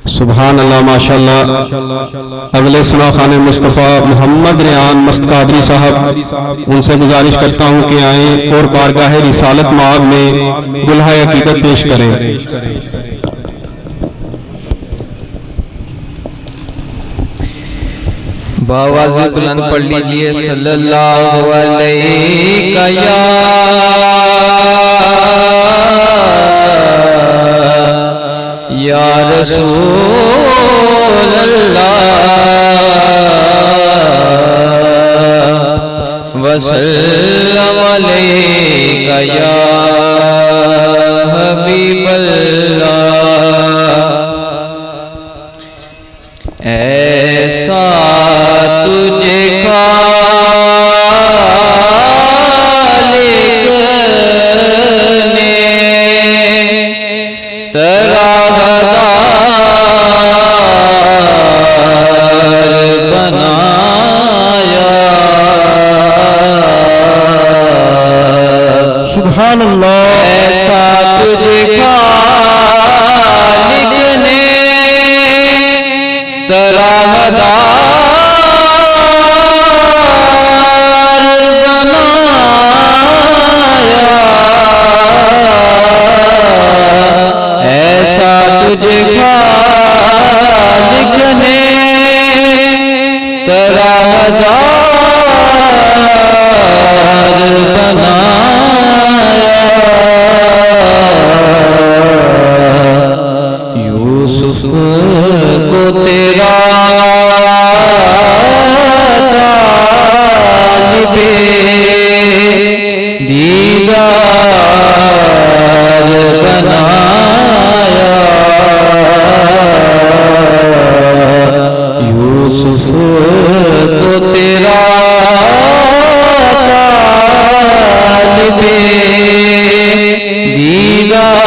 सुभान अल्लाह माशाअल्लाह। अगले सुना खाने मुस्तफ़ा मोहम्मद रियान मस्तकादरी साहब, उनसे गुजारिश करता हूँ कि आए और बारगाह रिसालत माग में गुलहाए हकीकत पेश करें। बावाज़े बुलंद पढ़ लीजिए सल्लल्लाहु अलैहि या रसूल अल्लाह वसल्लम अलैका या हबीब अल्लाह। ऐसा तुझे खालिक ने तराहदार बनाया। सुभान अल्लाह। ऐसा तुझे खालिक ने तराहदार तुझे खालिक ने तराहदार बनाया। यूसुफ को तेरा तालिबे दीदार बनाया। यूसुफ को तेरा तालिबे दीदार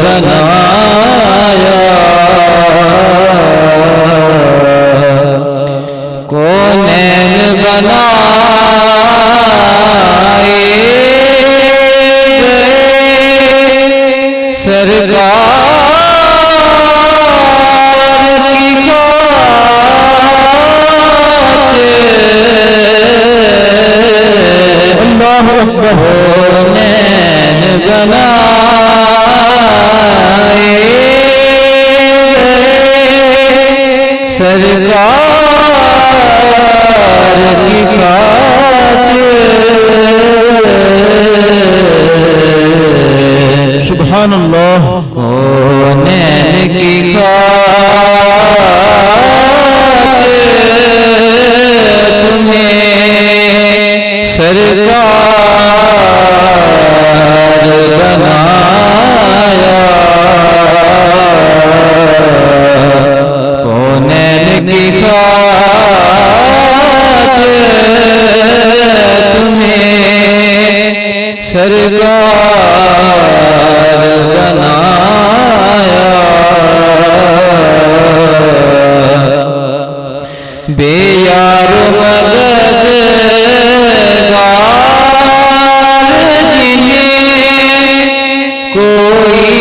बनाया। कौनैन बनाए सरकार की अल्लाहु अकबर। नैन बनाए सरकार की खातिर। सुभान अल्लाह। कौनैन की खातिर तुम्हें सरकार बनाया। कौनैन की खातिर तुम्हें सरकार बनाया। बेयार मददगार जिन्हें कोई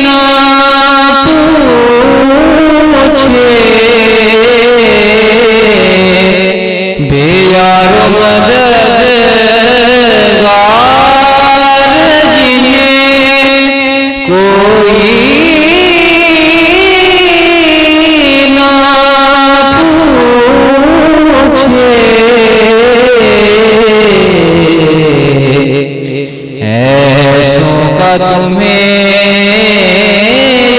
ना पूछे। बेयार मददगार जिन्हें कोई ना पूछे। ऐसों का तुम्हें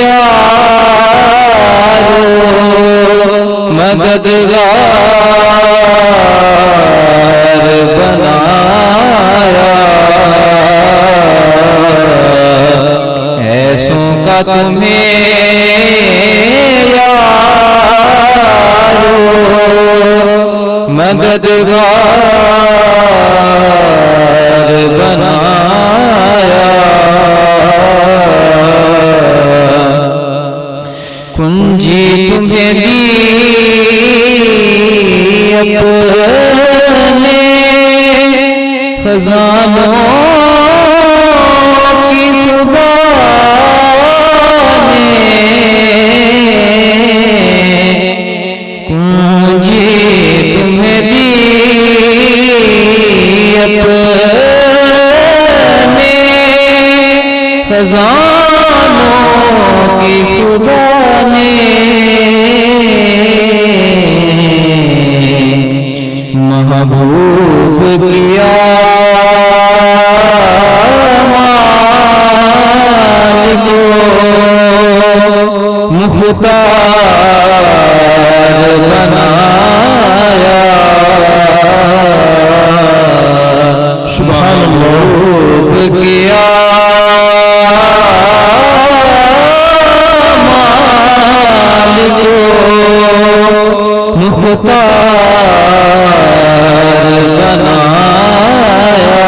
यारो मददगार बनाया। ऐसों का तुम्हें यारो मददगार बनाया। कुंजी तुम्हें दी अपने खजानों की खुदा खजानों की खुदा ने महबूब किया माल को मुख्तार बनाया सुभान महबूब किया माल को मुख्तार बनाया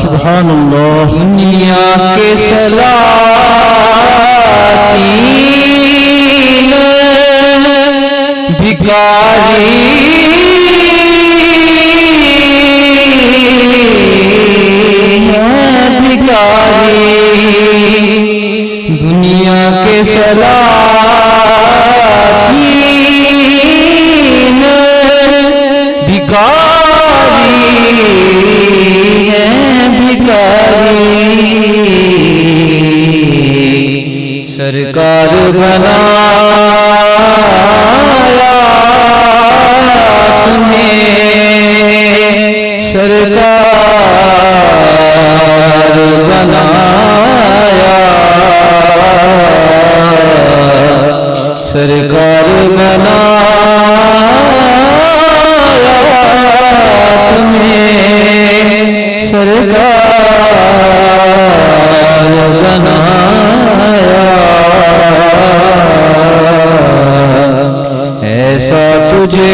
सुभान अल्लाह। दुनिया के सलातीन भिखारी दुनिया के सलातीन भिखारी हैं भिखारी सरकार बनाया तुम्हें सरकार बनाया सरकार बनाया तुम्हें सरकार बनाया ऐसा तुझे